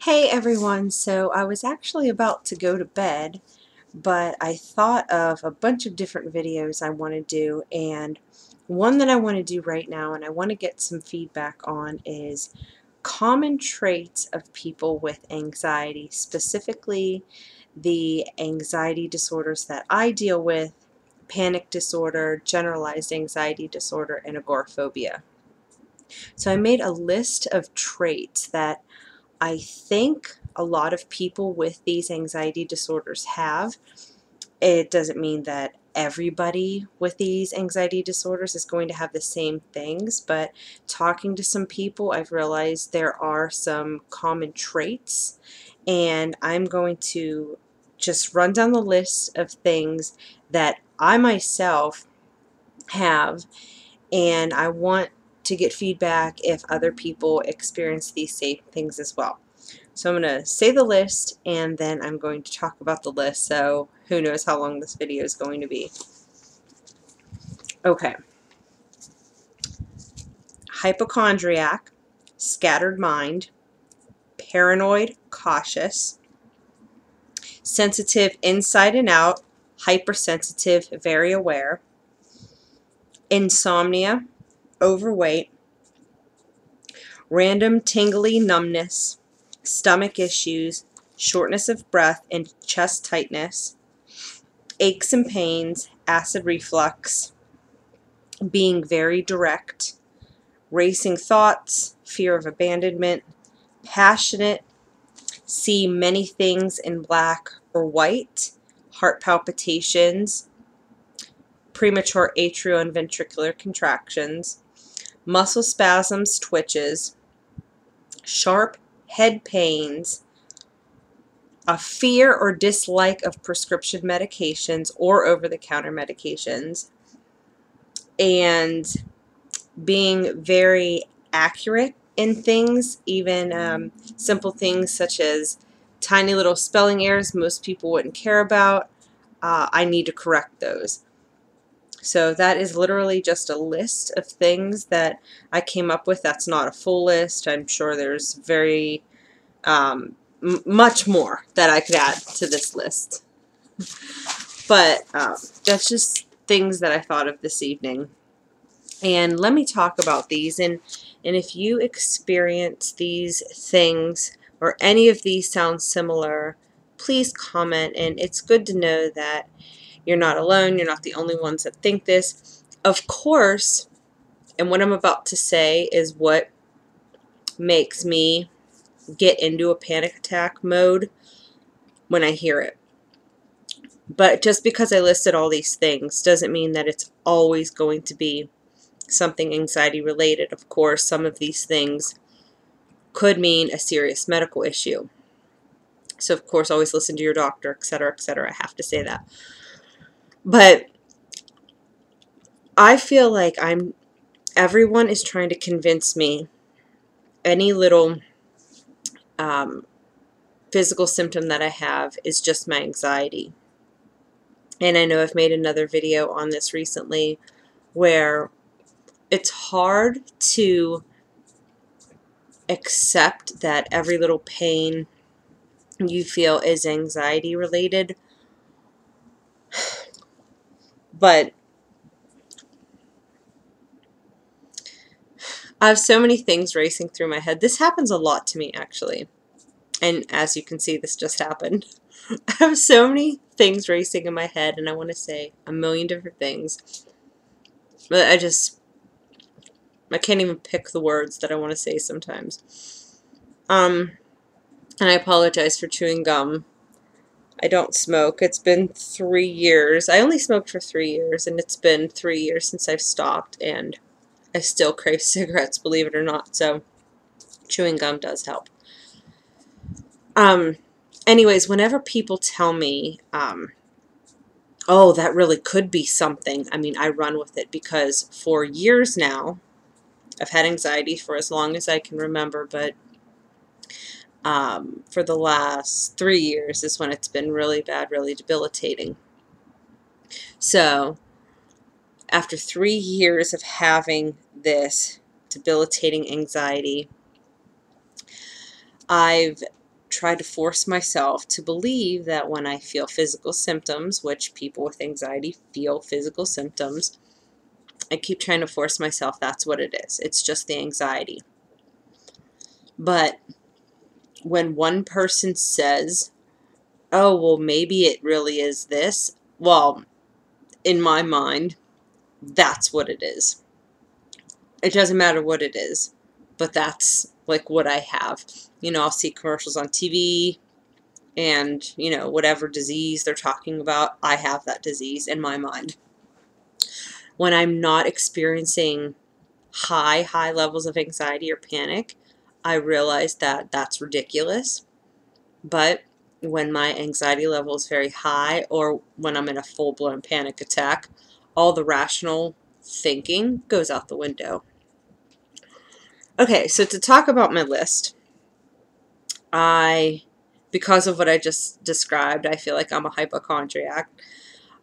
Hey everyone, so I was actually about to go to bed, but I thought of a bunch of different videos I want to do, and one that I want to do right now and I want to get some feedback on is common traits of people with anxiety, specifically the anxiety disorders that I deal with: panic disorder, generalized anxiety disorder, and agoraphobia. So I made a list of traits that I think a lot of people with these anxiety disorders have. It doesn't mean that everybody with these anxiety disorders is going to have the same things, but talking to some people, I've realized there are some common traits, and I'm going to just run down the list of things that I myself have, and I want to get feedback if other people experience these same things as well. So I'm going to say the list, and then I'm going to talk about the list, so who knows how long this video is going to be. Okay. Hypochondriac, scattered mind, paranoid, cautious, sensitive inside and out, hypersensitive, very aware, insomnia, overweight, random tingly numbness, stomach issues, shortness of breath and chest tightness, aches and pains, acid reflux, being very direct, racing thoughts, fear of abandonment, passionate, see many things in black or white, heart palpitations, premature atrial and ventricular contractions, muscle spasms, twitches, sharp head pains, a fear or dislike of prescription medications or over-the-counter medications, and being very accurate in things, even simple things such as tiny little spelling errors most people wouldn't care about. I need to correct those. So that is literally just a list of things that I came up with. That's not a full list. I'm sure there's very much more that I could add to this list. But that's just things that I thought of this evening. And let me talk about these. And if you experience these things or any of these sound similar, please comment. And it's good to know that you're not alone. You're not the only ones that think this. Of course, and what I'm about to say is what makes me get into a panic attack mode when I hear it. But just because I listed all these things doesn't mean that it's always going to be something anxiety related. Of course, some of these things could mean a serious medical issue. So of course, always listen to your doctor, etc., etc. I have to say that. But I feel like everyone is trying to convince me any little physical symptom that I have is just my anxiety. And I know I've made another video on this recently where it's hard to accept that every little pain you feel is anxiety related. But I have so many things racing through my head. This happens a lot to me, actually. And as you can see, this just happened. I have so many things racing in my head, and I want to say a million different things. But I can't even pick the words that I want to say sometimes. And I apologize for chewing gum. I don't smoke. It's been 3 years. I only smoked for 3 years, and it's been 3 years since I've stopped, and I still crave cigarettes, believe it or not, so chewing gum does help. Anyways, whenever people tell me, oh, that really could be something, I mean, I run with it, because for years now, I've had anxiety for as long as I can remember, but for the last 3 years is when it's been really bad, really debilitating. So, after 3 years of having this debilitating anxiety, I've try to force myself to believe that when I feel physical symptoms, which people with anxiety feel physical symptoms, I keep trying to force myself that's what it is. It's just the anxiety. But when one person says, oh, well, maybe it really is this, well, in my mind, that's what it is. It doesn't matter what it is, but that's like what I have. I'll see commercials on TV, and, whatever disease they're talking about, I have that disease in my mind. When I'm not experiencing high levels of anxiety or panic, I realize that that's ridiculous. But when my anxiety level is very high, or when I'm in a full-blown panic attack, all the rational thinking goes out the window. Okay, so to talk about my list, because of what I just described, I feel like I'm a hypochondriac.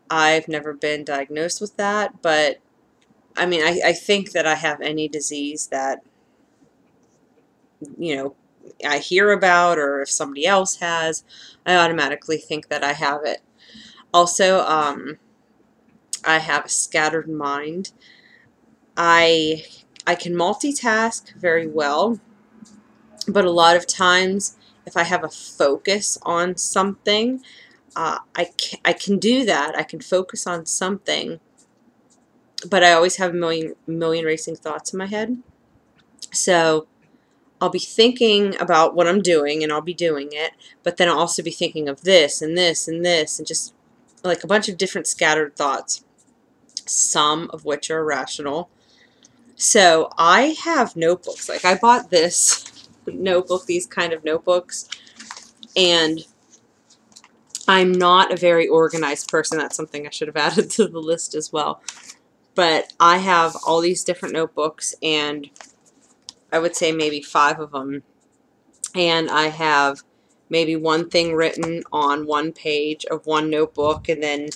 I've never been diagnosed with that, but I think that I have any disease that, I hear about, or if somebody else has, I automatically think that I have it. Also, I have a scattered mind. I can multitask very well, but a lot of times if I have a focus on something, I can do that. I can focus on something, but I always have a million racing thoughts in my head. So I'll be thinking about what I'm doing, and I'll be doing it, but then I'll also be thinking of this and this and this, and just like a bunch of different scattered thoughts, some of which are irrational. So I have notebooks. Like, I bought this notebook, these kind of notebooks, and I'm not a very organized person. That's something I should have added to the list as well. But I have all these different notebooks, and I would say maybe 5 of them. And I have maybe one thing written on one page of one notebook, and then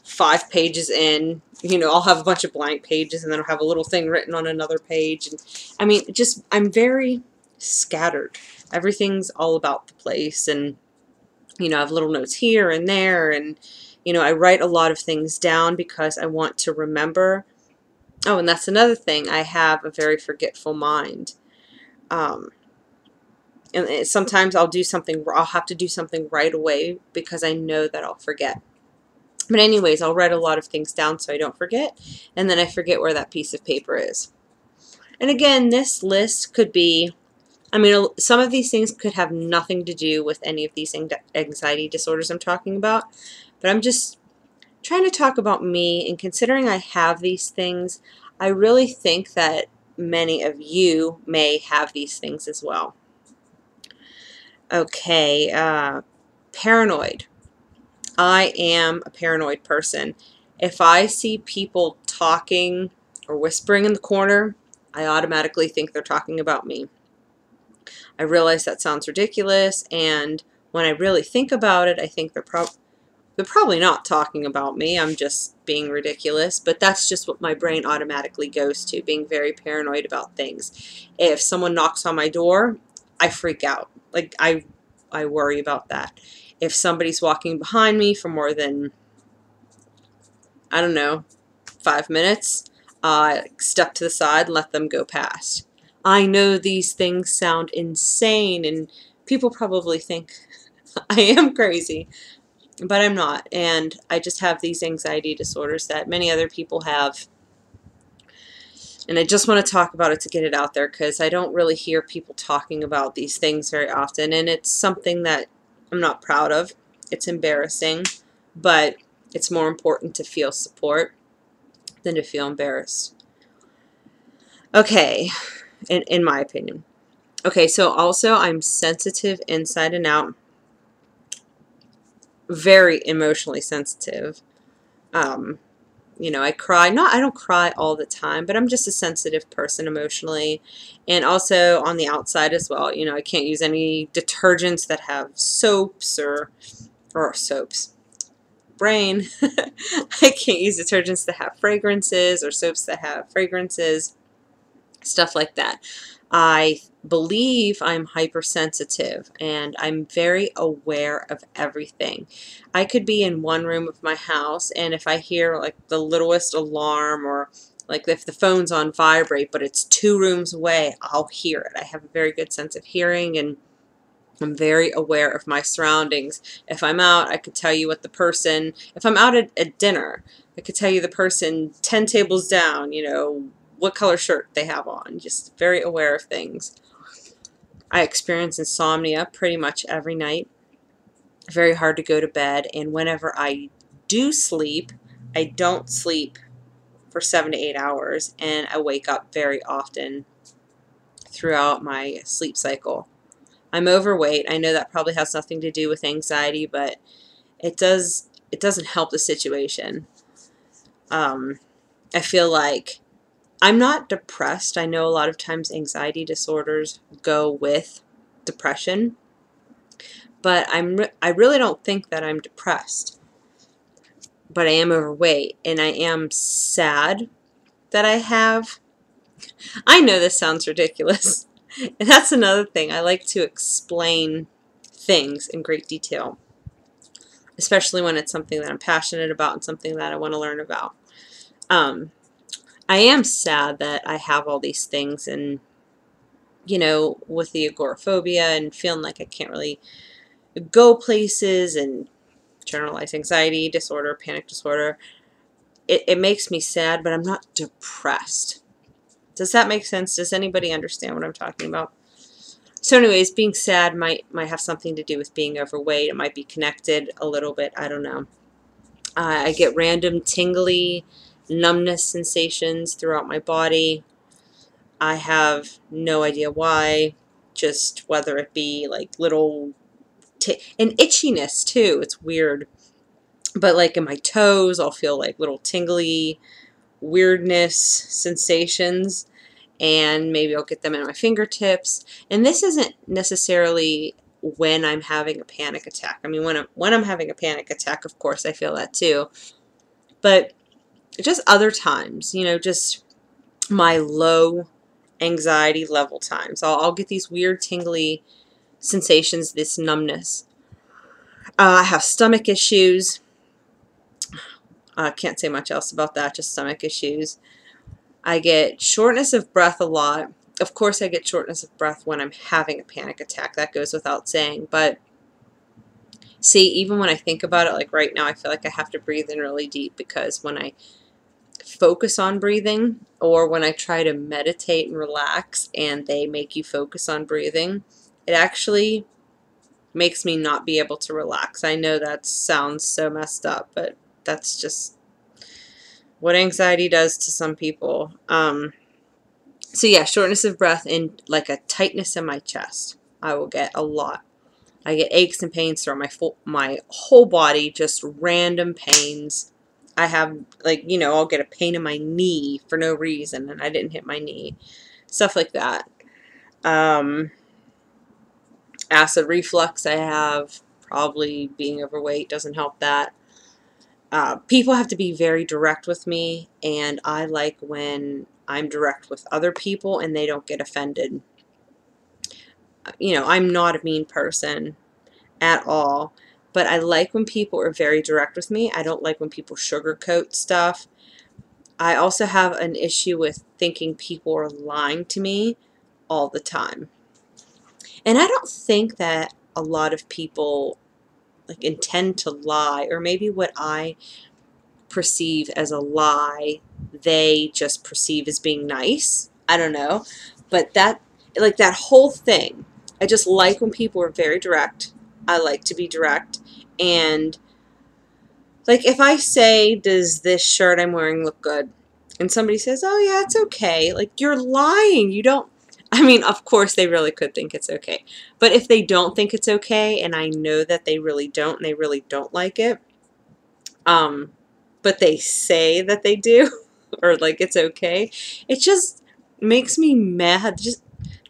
5 pages in, I'll have a bunch of blank pages, and then I'll have a little thing written on another page. And I'm very scattered. Everything's all about the place, and I have little notes here and there, and I write a lot of things down because I want to remember. Oh, and that's another thing. I have a very forgetful mind. And sometimes I'll have to do something right away because I know that I'll forget. But anyways, I'll write a lot of things down so I don't forget, and then I forget where that piece of paper is. And again, this list could be, some of these things could have nothing to do with any of these anxiety disorders I'm talking about, but I'm just trying to talk about me, and considering I have these things, I really think that many of you may have these things as well. Okay, paranoid. I am a paranoid person. If I see people talking or whispering in the corner, I automatically think they're talking about me. I realize that sounds ridiculous, and when I really think about it, I think they're probably not talking about me. I'm just being ridiculous, but that's just what my brain automatically goes to, being very paranoid about things. If someone knocks on my door, I freak out. Like, I worry about that. If somebody's walking behind me for more than, I don't know, 5 minutes, I step to the side and let them go past. I know these things sound insane, and people probably think I am crazy, but I'm not. And I just have these anxiety disorders that many other people have. And I just want to talk about it to get it out there, because I don't really hear people talking about these things very often, and it's something that I'm not proud of. It's embarrassing, but it's more important to feel support than to feel embarrassed. Okay, in my opinion. Okay, so also I'm sensitive inside and out. Very emotionally sensitive. I cry. I don't cry all the time, but I'm just a sensitive person emotionally. And also on the outside as well. I can't use any detergents that have soaps or soaps. Brain. I can't use detergents that have fragrances or soaps that have fragrances. Stuff like that. I believe I'm hypersensitive and I'm very aware of everything. I could be in one room of my house, and if I hear like the littlest alarm, or like if the phone's on vibrate but it's 2 rooms away, I'll hear it. I have a very good sense of hearing, and I'm very aware of my surroundings. If I'm out, I could tell you what the person, if I'm out at dinner, I could tell you the person 10 tables down, what color shirt they have on. Just very aware of things. I experience insomnia pretty much every night. Very hard to go to bed, and whenever I do sleep, I don't sleep for 7 to 8 hours, and I wake up very often throughout my sleep cycle. I'm overweight. I know that probably has nothing to do with anxiety, but it doesn't help the situation. I feel like I'm not depressed. I know a lot of times anxiety disorders go with depression, but I really don't think that I'm depressed. But I am overweight, and I am sad that I know this sounds ridiculous. And that's another thing. I like to explain things in great detail, especially when it's something that I'm passionate about and something that I want to learn about. I am sad that I have all these things, and with the agoraphobia and feeling like I can't really go places, and generalized anxiety disorder, panic disorder, it makes me sad, but I'm not depressed. Does that make sense? Does anybody understand what I'm talking about? So anyways, being sad might have something to do with being overweight. It might be connected a little bit. I don't know. I get random tingly numbness sensations throughout my body. I have no idea why, just whether it be like little and itchiness too. It's weird. But like in my toes, I'll feel like little tingly weirdness sensations, and maybe I'll get them in my fingertips. And this isn't necessarily when I'm having a panic attack. I mean, when I'm having a panic attack, of course I feel that too. But just other times, just my low anxiety level times. I'll get these weird tingly sensations, this numbness. I have stomach issues. I can't say much else about that, just stomach issues. I get shortness of breath a lot. Of course, I get shortness of breath when I'm having a panic attack. That goes without saying. But see, even when I think about it, like right now, I feel like I have to breathe in really deep, because when I focus on breathing, or when I try to meditate and relax and they make you focus on breathing, it actually makes me not be able to relax. I know that sounds so messed up, but that's just what anxiety does to some people. So yeah, shortness of breath and like a tightness in my chest. I will get a lot. I get aches and pains throughout my whole body, just random pains. I have I'll get a pain in my knee for no reason, and I didn't hit my knee. Stuff like that. Acid reflux I have. Probably being overweight doesn't help that. People have to be very direct with me, and I like when I'm direct with other people and they don't get offended. I'm not a mean person at all, but I like when people are very direct with me. I don't like when people sugarcoat stuff. I also have an issue with thinking people are lying to me all the time. And I don't think that a lot of people intend to lie, or maybe what I perceive as a lie, they just perceive as being nice. I don't know. But that whole thing, I just like when people are very direct. I like to be direct. And if I say, does this shirt I'm wearing look good? And somebody says, oh yeah, it's okay. You're lying. You don't. I mean, of course they really could think it's okay. But if they don't think it's okay, and I know that they really don't, and they really don't like it, but they say that they do, or it's okay, it just makes me mad. Just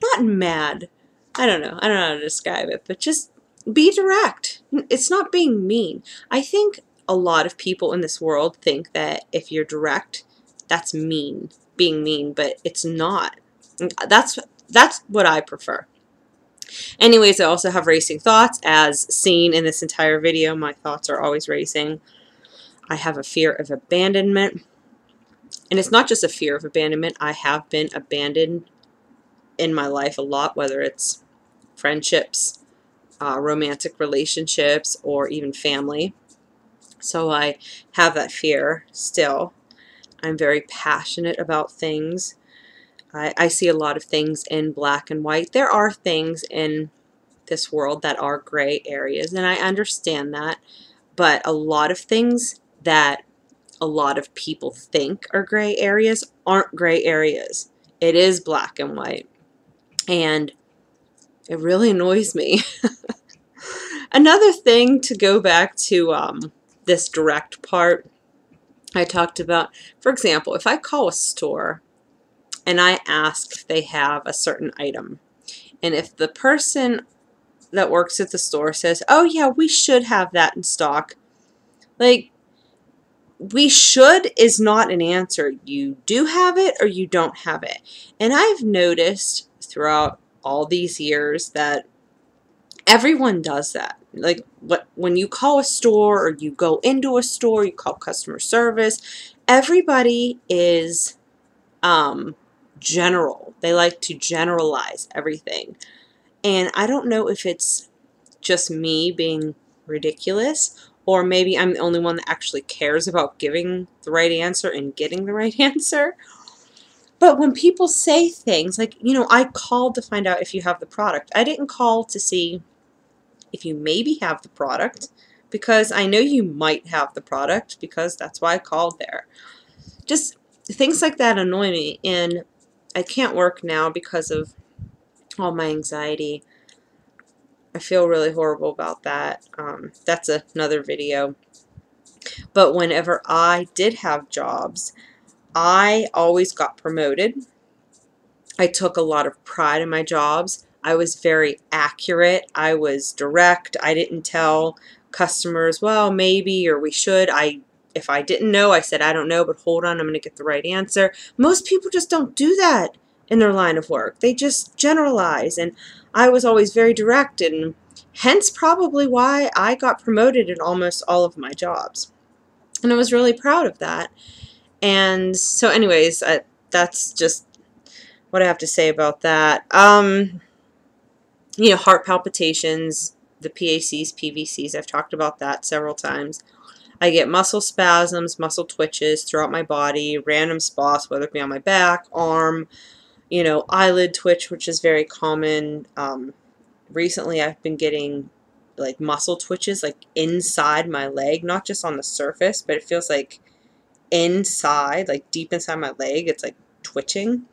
not mad. I don't know how to describe it, but just be direct. It's not being mean. I think a lot of people in this world think that if you're direct, that's being mean, but it's not. That's what I prefer. Anyways, I also have racing thoughts, as seen in this entire video. My thoughts are always racing. I have a fear of abandonment. And it's not just a fear of abandonment. I have been abandoned in my life a lot, whether it's friendships, romantic relationships, or even family. So I have that fear still. I'm very passionate about things. I see a lot of things in black and white. There are things in this world that are gray areas, and I understand that. But a lot of things that a lot of people think are gray areas aren't gray areas. It is black and white. And it really annoys me. Another thing, to go back to this direct part I talked about, for example, if I call a store and I ask if they have a certain item, and if the person that works at the store says, oh yeah, we should have that in stock, like, we should is not an answer. You do have it or you don't have it. And I've noticed throughout all these years that everyone does that. Like, when you call a store or you go into a store, you call customer service, everybody is general. They like to generalize everything. And I don't know if it's just me being ridiculous, or maybe I'm the only one that actually cares about giving the right answer and getting the right answer. But when people say things like, I called to find out if you have the product. I didn't call to see if you maybe have the product, because I know you might have the product, because that's why I called there. Just things like that annoy me, and I can't work now because of all my anxiety. I feel really horrible about that. That's another video. But whenever I did have jobs, I always got promoted. I took a lot of pride in my jobs. I was very accurate. I was direct. I didn't tell customers, well, maybe, or we should. If I didn't know, I said, I don't know, but hold on, I'm going to get the right answer. Most people just don't do that in their line of work. They just generalize, and I was always very direct, and hence probably why I got promoted in almost all of my jobs. And I was really proud of that. And so anyways, that's just what I have to say about that. Heart palpitations, the PACs, PVCs, I've talked about that several times. I get muscle spasms, muscle twitches throughout my body, random spots, whether it be on my back, arm, eyelid twitch, which is very common. Recently I've been getting like muscle twitches like inside my leg, not just on the surface, but it feels like inside, like deep inside my leg, it's like twitching.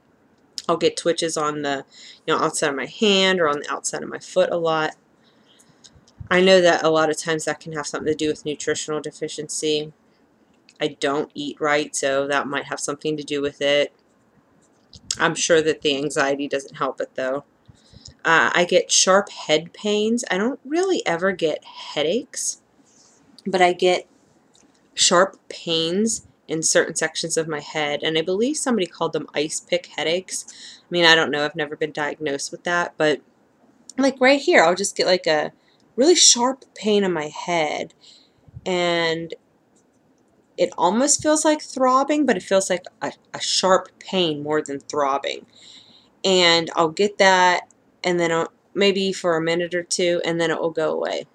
I'll get twitches on the outside of my hand or on the outside of my foot a lot. I know that a lot of times that can have something to do with nutritional deficiency. I don't eat right, so that might have something to do with it. I'm sure that the anxiety doesn't help it though. I get sharp head pains. I don't really ever get headaches, but I get sharp pains in certain sections of my head, and I believe somebody called them ice pick headaches. I mean, I don't know, I've never been diagnosed with that, but like right here, I'll just get like a really sharp pain in my head, and it almost feels like throbbing, but it feels like a sharp pain more than throbbing. And I'll get that, and then maybe for a minute or two, and then it will go away.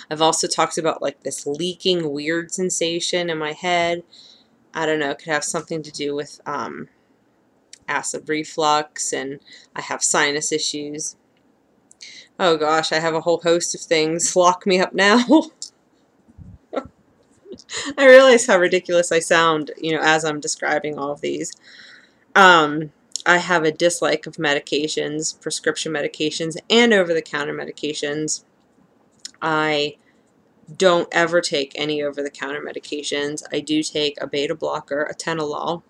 I've also talked about like this leaking weird sensation in my head. I don't know, it could have something to do with acid reflux, and I have sinus issues. Oh gosh, I have a whole host of things. Lock me up now. I realize how ridiculous I sound, as I'm describing all of these. I have a dislike of medications, prescription medications, and over-the-counter medications. I don't ever take any over-the-counter medications. I do take a beta blocker, a atenolol,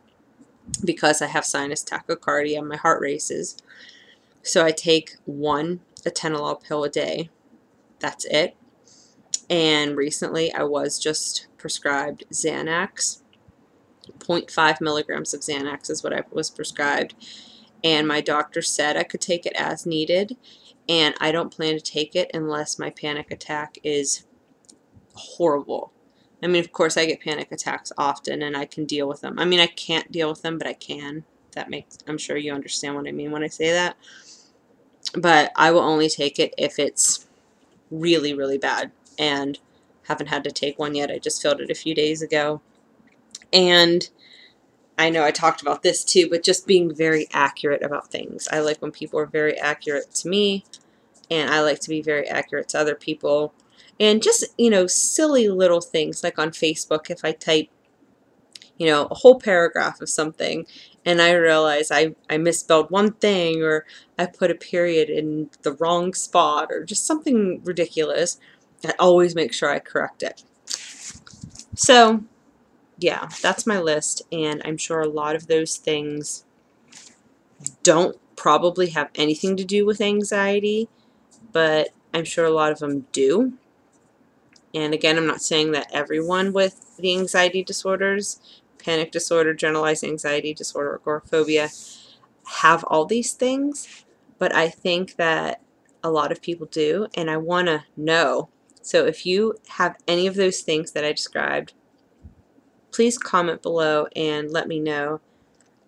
because I have sinus tachycardia, my heart races. So I take one atenolol pill a day. That's it. And recently I was just prescribed Xanax. 0.5 milligrams of Xanax is what I was prescribed. and my doctor said I could take it as needed, and I don't plan to take it unless my panic attack is horrible. I mean, of course, I get panic attacks often, and I can deal with them. I mean, I can't deal with them, but I can. That makes, I'm sure you understand what I mean when I say that. But I will only take it if it's really, really bad, and haven't had to take one yet. I just filled it a few days ago. And I know I talked about this too, but just being very accurate about things. I like when people are very accurate to me, and I like to be very accurate to other people. And just, silly little things like on Facebook, if I type, a whole paragraph of something and I realize I misspelled one thing, or I put a period in the wrong spot, or just something ridiculous, I always make sure I correct it. So, yeah, that's my list, and I'm sure a lot of those things don't probably have anything to do with anxiety, but I'm sure a lot of them do. And again, I'm not saying that everyone with the anxiety disorders, panic disorder, generalized anxiety disorder, agoraphobia, have all these things, but I think that a lot of people do, and I want to know. So if you have any of those things that I described, please comment below and let me know.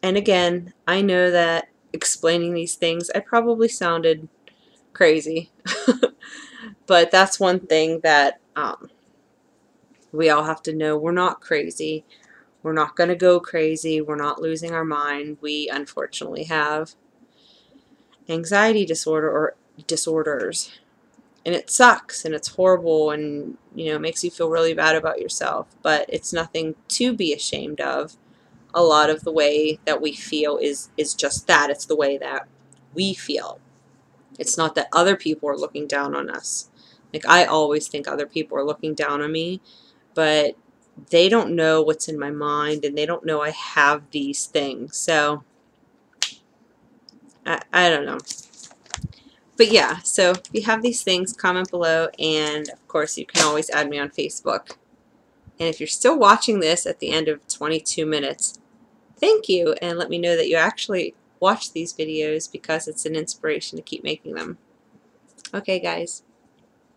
And again, I know that explaining these things, I probably sounded crazy, but that's one thing that we all have to know. We're not crazy. We're not going to go crazy. We're not losing our mind. We unfortunately have anxiety disorder or disorders. And it sucks and it's horrible, and makes you feel really bad about yourself, but it's nothing to be ashamed of. A lot of the way that we feel is just that. It's the way that we feel. It's not that other people are looking down on us. Like, I always think other people are looking down on me, but they don't know what's in my mind, and they don't know I have these things. So I don't know. But yeah, so if you have these things, comment below, and of course you can always add me on Facebook. And if you're still watching this at the end of 22 minutes, thank you, and let me know that you actually watch these videos, because it's an inspiration to keep making them. Okay, guys.